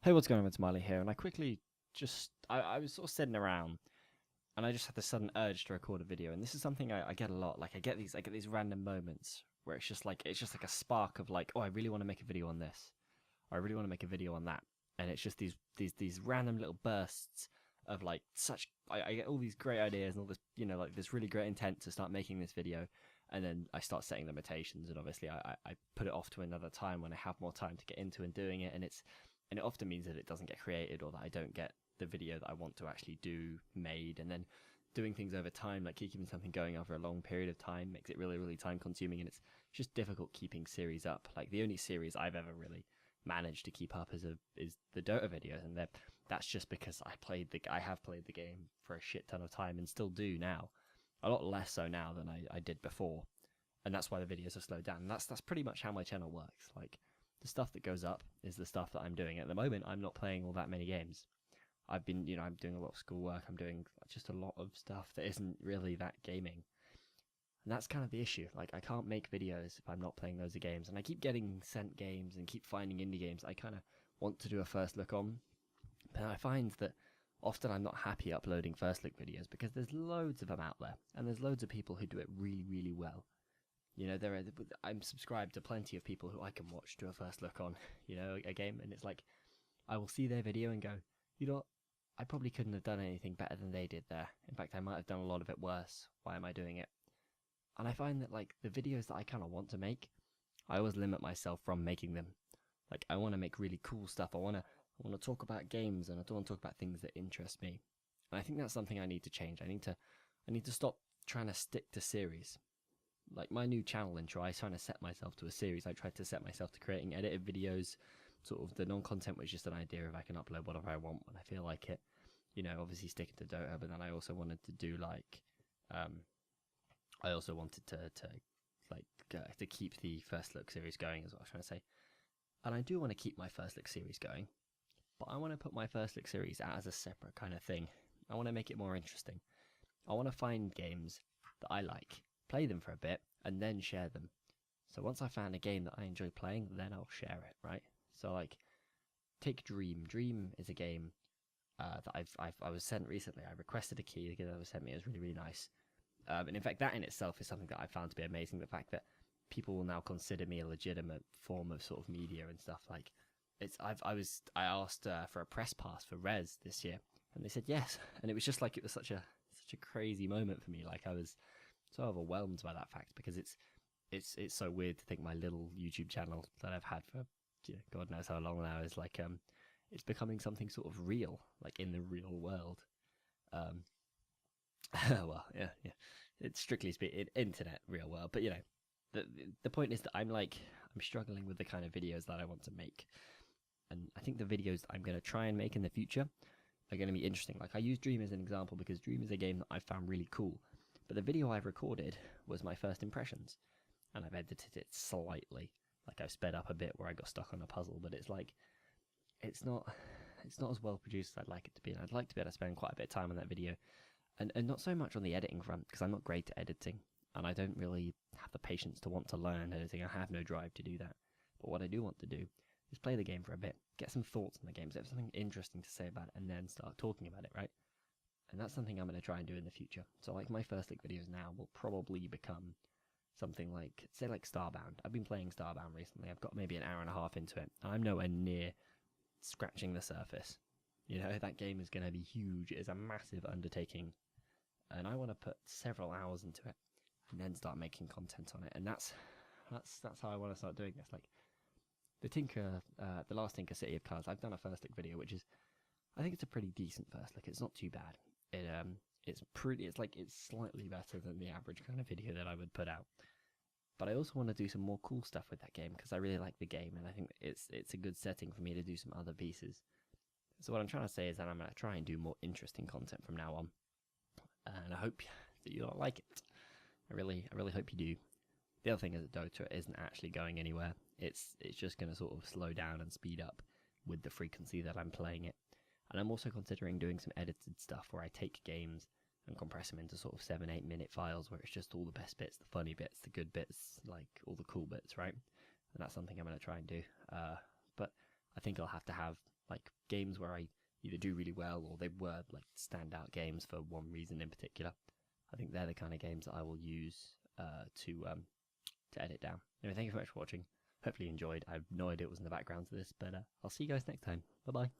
Hey, what's going on? It's Miley here, and I was sort of sitting around, and I just had this sudden urge to record a video, and this is something I get a lot. Like I get these random moments where it's just like a spark of like, oh, I really want to make a video on this, or I really want to make a video on that, and it's just these random little bursts of like I get all these great ideas and all this like this really great intent to start making this video, and then I start setting limitations, and obviously I put it off to another time when I have more time to get into and doing it, and it often means that it doesn't get created or that I don't get the video that I want to actually do made. And then doing things over time, like keeping something going over a long period of time, makes it really, really time consuming. And it's just difficult keeping series up. Like the only series I've ever really managed to keep up is the Dota videos, and that's just because I have played the game for a shit ton of time and still do now, a lot less so now than I did before, and that's why the videos have slowed down. And that's pretty much how my channel works. Like the stuff that goes up is the stuff that I'm doing. At the moment, I'm not playing all that many games. I'm doing a lot of schoolwork. I'm doing just a lot of stuff that isn't really that gaming. And that's kind of the issue. Like, I can't make videos if I'm not playing loads of games. And I keep getting sent games and keep finding indie games I kind of want to do a first look on. But I find that often I'm not happy uploading first look videos because there's loads of them out there. And there's loads of people who do it really, really well. I'm subscribed to plenty of people who I can watch do a first look on, a game, and it's like, I will see their video and go, you know what, I probably couldn't have done anything better than they did there. In fact, I might have done a lot of it worse. Why am I doing it? And I find that, like, the videos that I kind of want to make, I always limit myself from making them. Like, I want to make really cool stuff. I want to talk about games, and I don't want to talk about things that interest me. And I think that's something I need to change. I need to stop trying to stick to series. Like my new channel intro, I trying to set myself to a series. I tried to set myself to creating edited videos. Sort of the non-content was just an idea of I can upload whatever I want when I feel like it. Obviously sticking to Dota, but then I also wanted to do like, I also wanted to keep the first look series going, is what I was trying to say. And I do want to keep my first look series going, but I want to put my first look series out as a separate kind of thing. I want to make it more interesting. I want to find games that I like, play them for a bit, and then share them. So once I found a game that I enjoy playing, then I'll share it, right? So like, take Dream. Dream is a game that I was sent recently. I requested a key, the game that was sent me. It was really, really nice. And in fact, that in itself is something that I found to be amazing. The fact that people will now consider me a legitimate form of sort of media and stuff. Like, I asked for a press pass for Res this year, and they said yes. And it was just like, it was such a crazy moment for me. Like, I was so overwhelmed by that fact, because it's so weird to think my little YouTube channel that I've had for God knows how long now is like it's becoming something sort of real, like in the real world. Well, yeah, it's strictly speaking internet real world, but the point is that I'm struggling with the kind of videos that I want to make, and I think the videos that I'm going to try and make in the future are going to be interesting. Like, I use Dream as an example because Dream is a game that I found really cool. But the video I've recorded was my first impressions, and I've edited it slightly. Like, I've sped up a bit where I got stuck on a puzzle, but it's like, it's not as well produced as I'd like it to be, and I'd like to be able to spend quite a bit of time on that video, and not so much on the editing front, because I'm not great at editing, and I don't really have the patience to want to learn editing. I have no drive to do that. But what I do want to do is play the game for a bit, get some thoughts on the game, so have something interesting to say about it, and then start talking about it, right? And that's something I'm going to try and do in the future. So like, my first look videos now will probably become something like, say, like Starbound. I've been playing Starbound recently. I've got maybe an hour and a half into it, and I'm nowhere near scratching the surface. That game is going to be huge. It is a massive undertaking, and I want to put several hours into it and then start making content on it. And that's how I want to start doing this. Like the last Tinker City of Cars, I've done a first look video, which is, I think it's a pretty decent first look. It's not too bad. It's slightly better than the average kind of video that I would put out. But I also want to do some more cool stuff with that game, because I really like the game, and I think it's a good setting for me to do some other pieces. So what I'm trying to say is that I'm going to try and do more interesting content from now on, and I hope that you all like it. I really hope you do. The other thing is that Dota isn't actually going anywhere. It's just going to sort of slow down and speed up with the frequency that I'm playing it. And I'm also considering doing some edited stuff where I take games and compress them into sort of 7-8 minute files where it's just all the best bits, the funny bits, the good bits, like all the cool bits, right? And that's something I'm going to try and do. But I think I'll have to have like games where I either do really well or they were like standout games for one reason in particular. I think they're the kind of games that I will use to edit down. Anyway, thank you very much for watching. Hopefully you enjoyed. I have no idea what was in the background to this, but I'll see you guys next time. Bye bye.